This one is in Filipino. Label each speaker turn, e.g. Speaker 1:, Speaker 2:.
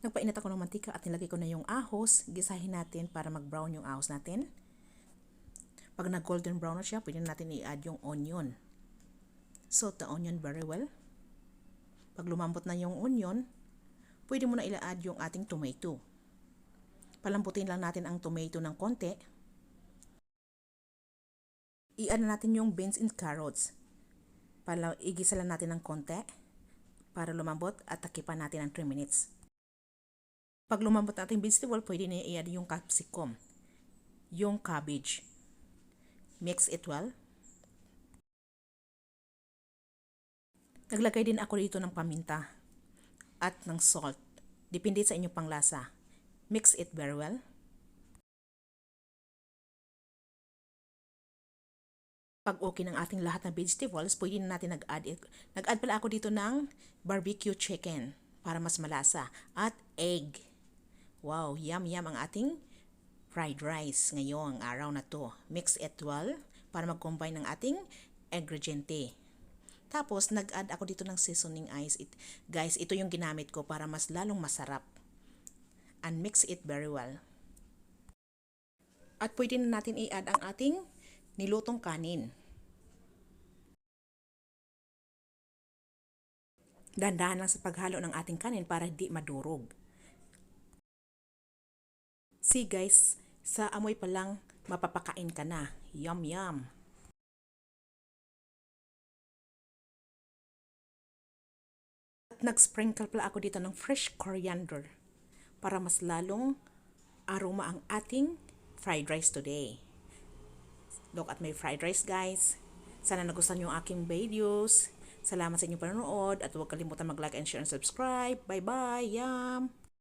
Speaker 1: Nagpainit ako ng mantika at nilagay ko na yung ahos. Gisahin natin para mag-brown yung ahos natin. Pag nag-golden brown na siya, pwede natin i-add yung onion. Saute the onion very well. Pag lumambot na yung onion, pwede mo na i-add yung ating tomato. Palambutin lang natin ang tomato ng konti. I-add na natin yung beans and carrots. Igisa lang natin ng konti para lumambot at takipan natin ng 3 minutes. Pag lumambot natin yung vegetable, pwede na i-add yung capsicum, yung cabbage. Mix it well. Naglagay din ako dito ng paminta at ng salt. Depende sa inyong panglasa. Mix it very well. Pag okay ng ating lahat ng vegetables, pwede na natin nag-add. Nag-add pala ako dito ng barbecue chicken para mas malasa at egg. Wow, yum yum ang ating fried rice ngayong araw na to. Mix it well para mag-combine ng ating ingrediente. Tapos, nag-add ako dito ng seasoning ice. Guys, ito yung ginamit ko para mas lalong masarap. And mix it very well. At pwede na natin i-add ang ating nilutong kanin. Dandahan lang sa paghalo ng ating kanin para di madurog. See guys, sa amoy pa lang mapapakain ka na. Yum yum! At nag-sprinkle pala ako dito ng fresh coriander para mas lalong aroma ang ating fried rice today. Look at my fried rice guys. Sana nagustuhan yung aking videos. Salamat sa inyong panonood at huwag kalimutan mag-like and share and subscribe. Bye bye! Yum!